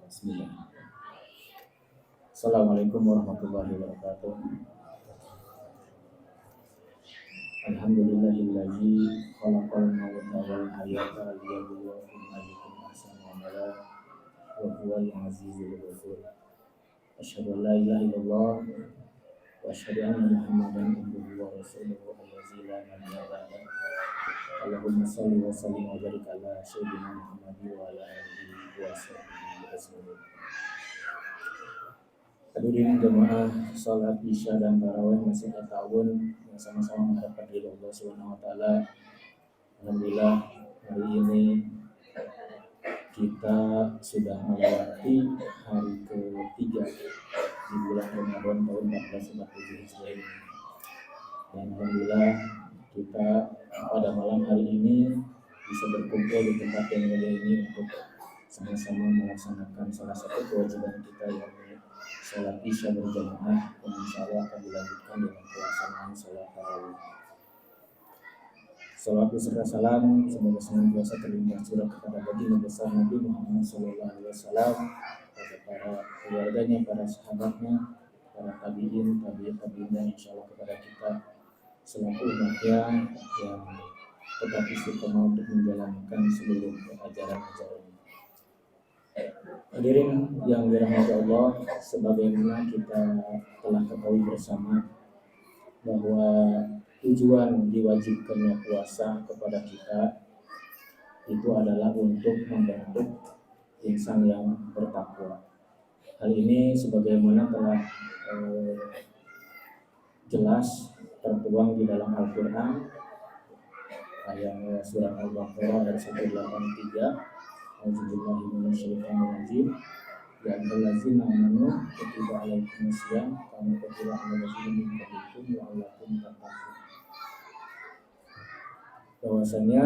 Bismillah. Assalamualaikum warahmatullahi wabarakatuh. Alhamdulillahillazi khalaqal mauta wal hayata liyabluwakum ayyukum ahsanu amala wa huwal azizul ghafur. Asyhadu an la ilaha illallah wa asyhadu anna Muhammadan abduhu wa rasuluhu allazi la nabiyya ba'da. Allahumma shalli wa sallim wa barik ala sayyidina Muhammad wa ala alihi wa sahbihi ajmain. Hadirin jemaah salat Isya dan tarawih masih tahun yang sama-sama mengharapkan ridho Allah Subhanahu wa taala. Alhamdulillah hari ini kita sudah melewati hari ketiga di bulan Ramadan tahun 1447 Hijriah ini. Dan alhamdulillah kita pada malam hari ini bisa berkumpul di tempat yang mulia ini untuk sama-sama melaksanakan salah satu kewajiban kita, yakni sholat Isya berjamaah, dan insya Allah akan dilanjutkan dengan pelaksanaan sholat tarawih. Salawat beserta salam semoga senantiasa terlimpah curah kepada baginda besar Nabi Muhammad SAW, kepada para keluarganya, para sahabatnya, para tabiin, tabiin, insya Allah kepada kita selaku umatnya yang tetap istiqomah untuk menjalankan seluruh ajaran-ajarannya. Hadirin yang dirahmati Allah, sebagaimana kita telah ketahui bersama bahwa tujuan diwajibkannya puasa kepada kita itu adalah untuk membentuk insan yang bertakwa. Hal ini sebagaimana telah jelas tertuang di dalam Al-Quran, ayat surah Al-Baqarah ayat 183. Auzubillahi minasyaitonirrajim. Ya ayyuhallazina amanu kutiba alaikumusiyam kama kutiba alal ladzina min qablikum la'allakum tattaqun. Bahwasanya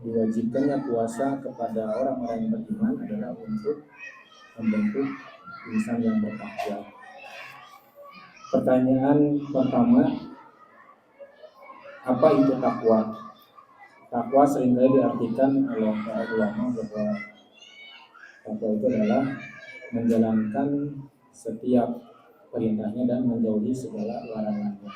diwajibkannya puasa kepada orang-orang yang beriman adalah untuk membentuk insan yang bertakwa. Pertanyaan pertama, apa itu takwa? Takwa seringkali diartikan oleh para ulama bahwa takwa itu adalah menjalankan setiap perintahnya dan menjauhi segala larangannya.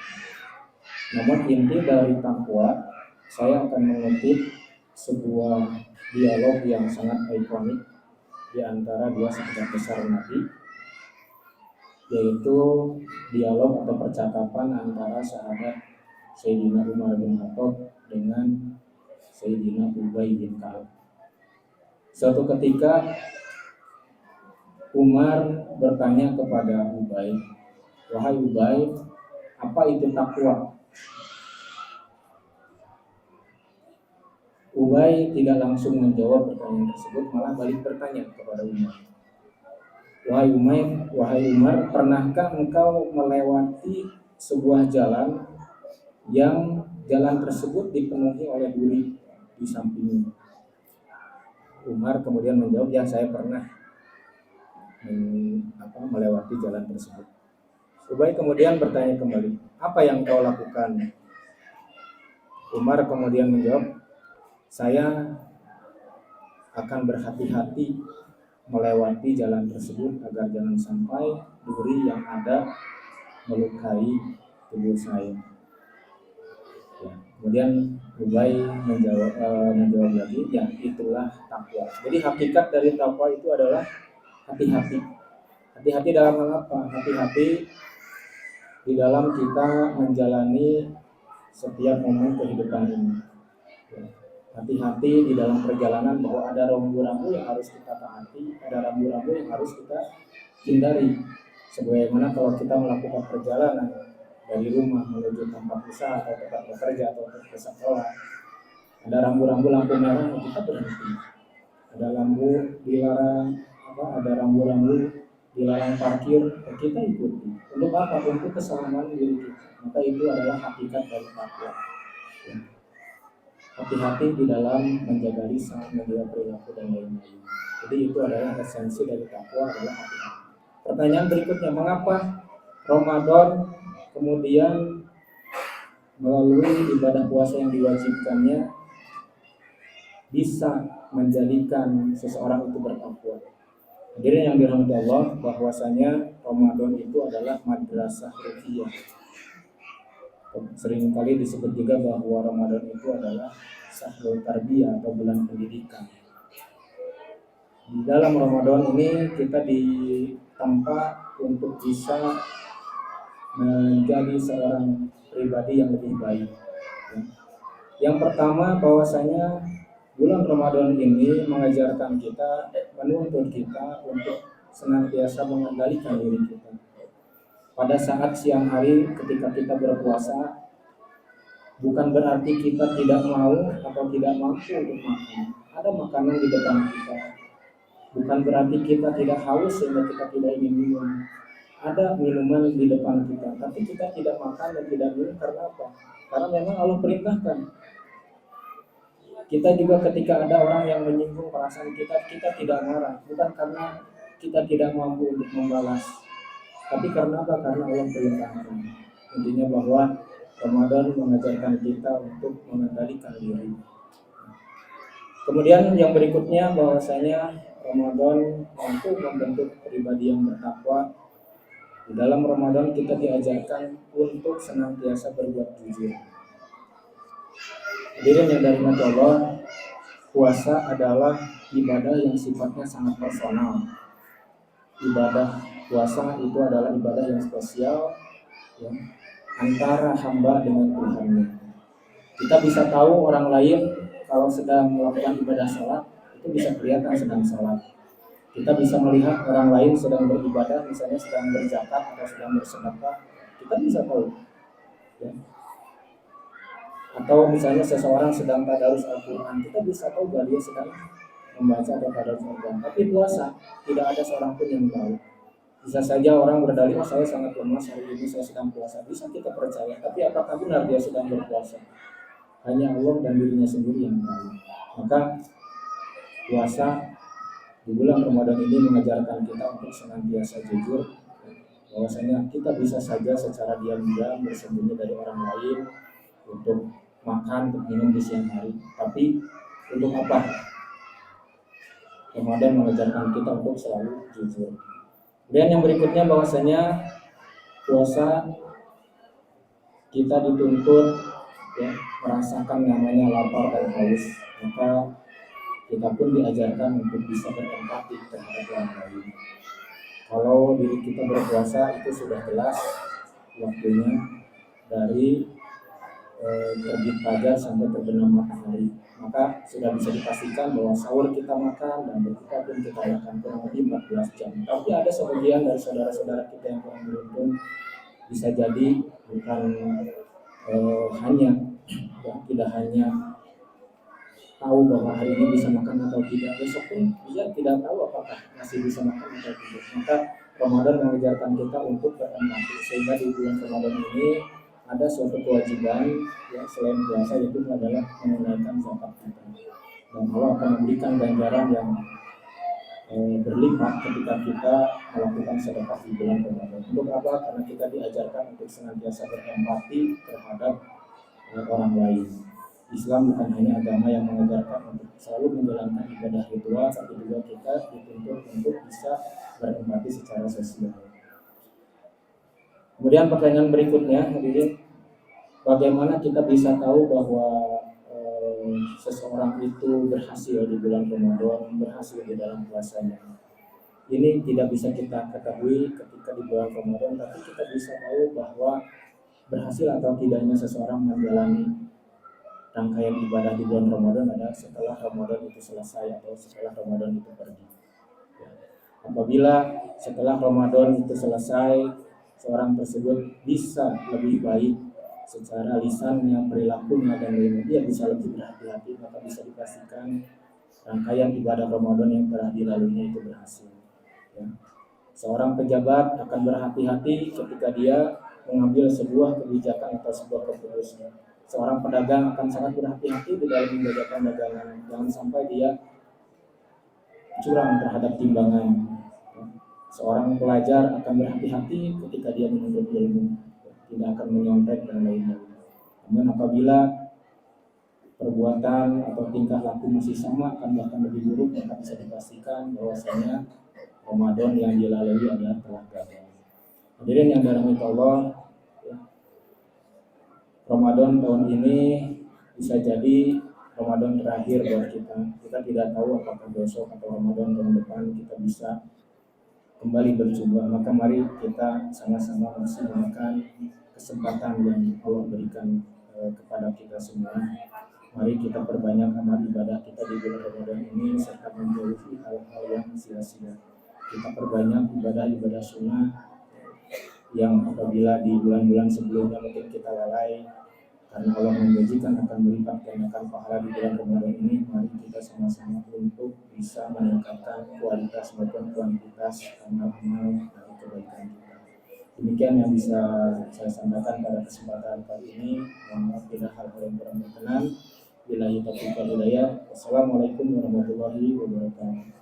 Namun inti dari takwa, saya akan mengutip sebuah dialog yang sangat ikonik di antara dua sahabat besar Nabi, yaitu dialog atau percakapan antara sahabat Sayyidina Umar bin Khattab dengan Sayyidina Ubay bin Ka'ab. Suatu ketika Umar bertanya kepada Ubay, "Wahai Ubay, apa itu takwa?" Ubay tidak langsung menjawab pertanyaan tersebut, malah balik bertanya kepada Umar, Wahai Umar, pernahkah engkau melewati sebuah jalan yang jalan tersebut dipenuhi oleh duri di sampingnya?" Umar kemudian menjawab, "Ya, saya pernah melewati jalan tersebut." Ubay kemudian bertanya kembali, "Apa yang kau lakukan?" Umar kemudian menjawab, "Saya akan berhati-hati melewati jalan tersebut agar jangan sampai duri yang ada melukai tubuh saya." Ya, kemudian Ubay menjawab lagi, "Ya, itulah takwa." Jadi hakikat dari takwa itu adalah hati-hati. Hati-hati dalam hal apa? Hati-hati di dalam kita menjalani setiap momen kehidupan ini. Hati-hati di dalam perjalanan bahwa ada rambu-rambu yang harus kita taati, ada rambu-rambu yang harus kita hindari. Sebagaimana kalau kita melakukan perjalanan dari rumah menuju tempat usaha atau tempat bekerja atau tempat sekolah, ada rambu-rambu lampu merah, kita berhenti. Ada rambu-rambu dilarang parkir, kita ikuti. Untuk apa? Untuk keselamatan diri kita. Maka itu adalah hakikat dari takwa. Hati-hati di dalam menjaga lisan, menjaga perilaku dan lain-lain. Jadi itu adalah esensi dari takwa, adalah hati-hati. Pertanyaan berikutnya, mengapa Ramadan kemudian melalui ibadah puasa yang diwajibkannya bisa menjadikan seseorang itu bertakwa? Hadirin yang dirahmati Allah, bahwasanya Ramadan itu adalah madrasah ruhiyah. Seringkali disebut juga bahwa Ramadan itu adalah syahrul tarbiyah atau bulan pendidikan. Di dalam Ramadan ini kita ditempa untuk bisa menjadi seorang pribadi yang lebih baik. Yang pertama, bahwasanya bulan Ramadan ini mengajarkan kita, menuntut kita untuk senantiasa mengendalikan diri kita. Pada saat siang hari ketika kita berpuasa, bukan berarti kita tidak mau atau tidak mampu untuk makan. Ada makanan di depan kita. Bukan berarti kita tidak haus sehingga kita tidak ingin minum. Ada minuman di depan kita, tapi kita tidak makan dan tidak minum karena apa? Karena memang Allah perintahkan. Kita juga ketika ada orang yang menyinggung perasaan kita, kita tidak marah. Bukan karena kita tidak mampu untuk membalas, tapi karena apa? Karena Allah perintahkan. Intinya bahwa Ramadan mengajarkan kita untuk mengendalikan diri. Kemudian yang berikutnya, bahwasanya Ramadan mampu membentuk pribadi yang bertakwa. Di dalam Ramadan kita diajarkan untuk senantiasa berbuat jujur. Hadirin yang dirahmati Allah, puasa adalah ibadah yang sifatnya sangat personal. Ibadah puasa itu adalah ibadah yang spesial, ya, antara hamba dengan Tuhannya. Kita bisa tahu orang lain kalau sedang melakukan ibadah salat, itu bisa kelihatan sedang salat. Kita bisa melihat orang lain sedang beribadah, misalnya sedang berzakat atau sedang bersedekah, kita bisa tahu. Ya. Atau misalnya seseorang sedang tadarus Al-Quran, kita bisa tahu bahwa dia sedang membaca atau tadarus Al-Quran. Tapi puasa, tidak ada seorang pun yang tahu. Bisa saja orang berdalih, oh saya sangat lemas hari ini, saya sedang puasa. Bisa kita percaya, tapi apakah benar dia sedang berpuasa? Hanya Allah dan dirinya sendiri yang tahu. Maka puasa di bulan Ramadan ini mengajarkan kita untuk senantiasa jujur, bahwasanya kita bisa saja secara diam-diam bersembunyi dari orang lain untuk makan, untuk minum di siang hari. Tapi untuk apa? Ramadan mengajarkan kita untuk selalu jujur. Kemudian yang berikutnya, bahwasanya puasa kita dituntut, ya, merasakan namanya lapar dan haus. Maka kita pun diajarkan untuk bisa berempati terhadap orang lain. Kalau diri kita berpuasa itu sudah jelas waktunya dari terbit fajar sampai terbenam matahari. Maka sudah bisa dipastikan bahwa sahur kita makan dan berbuka pun kita makan kurang lebih 14 jam. Tapi ada sebagian dari saudara-saudara kita yang kurang beruntung, bisa jadi bukan hanya, ya, tidak hanya tahu bahwa hari ini bisa makan atau tidak, besok pun dia tidak tahu apakah masih bisa makan atau tidak. Maka Ramadan mengajarkan kita untuk berempati, sehingga di bulan Ramadan ini ada suatu kewajiban, ya, selain puasa, yaitu adalah menunaikan zakat fitrah. Dan Allah akan memberikan ganjaran yang berlipat ketika kita melakukan sedekah di bulan Ramadan. Untuk apa? Karena kita diajarkan untuk senantiasa berempati terhadap orang lain. Islam bukan hanya agama yang mengajarkan untuk selalu menjalankan ibadah ritual, tapi juga kita dituntut untuk bisa berempati secara sosial. Kemudian pertanyaan berikutnya, hadirin, bagaimana kita bisa tahu bahwa seseorang itu berhasil di bulan Ramadan, berhasil di dalam puasanya? Ini tidak bisa kita ketahui ketika di bulan Ramadan, tapi kita bisa tahu bahwa berhasil atau tidaknya seseorang menjalani rangkaian ibadah di bulan Ramadan adalah setelah Ramadan itu selesai atau setelah Ramadan itu pergi. Apabila setelah Ramadan itu selesai, seorang tersebut bisa lebih baik secara lisannya, perilakunya, dan lain-lain, dia bisa lebih berhati-hati, maka bisa dipastikan rangkaian ibadah Ramadan yang telah dilaluinya itu berhasil. Ya. Seorang pejabat akan berhati-hati ketika dia mengambil sebuah kebijakan atau sebuah keputusan. Seorang pedagang akan sangat berhati-hati di dalam menjajakan dagangan. Jangan sampai dia curang terhadap timbangan. Seorang pelajar akan berhati-hati ketika dia menuntut ilmu, tidak akan menyontek dan lain-lain. Namun apabila perbuatan atau tingkah laku masih sama, akan bahkan lebih buruk, maka bisa dipastikan bahwasanya Ramadan yang dilalui adalah telah gagal. Hadirin yang dirahmati Allah, ya, Ramadan tahun ini bisa jadi Ramadan terakhir buat kita. Kita tidak tahu apakah besok atau Ramadan tahun depan kita bisa kembali berjumpa. Maka mari kita sama-sama maksimalkan kesempatan yang Allah berikan kepada kita semua. Mari kita perbanyak amal ibadah kita di bulan Ramadan ini serta menjauhi hal-hal yang sia-sia. Kita perbanyak ibadah-ibadah sunnah yang apabila di bulan-bulan sebelumnya mungkin kita lalai, karena Allah menjanjikan akan melipat gandakan pahala di bulan Ramadan ini. Mari kita sama-sama untuk bisa meningkatkan kualitas maupun kuantitas amal-amal dari kebaikan kita. Demikian yang bisa saya sampaikan pada kesempatan kali ini. Mohon maaf bila hal-hal yang kurang berkenan. Billahi taufiq wal hidayah. Wassalamualaikum warahmatullahi wabarakatuh.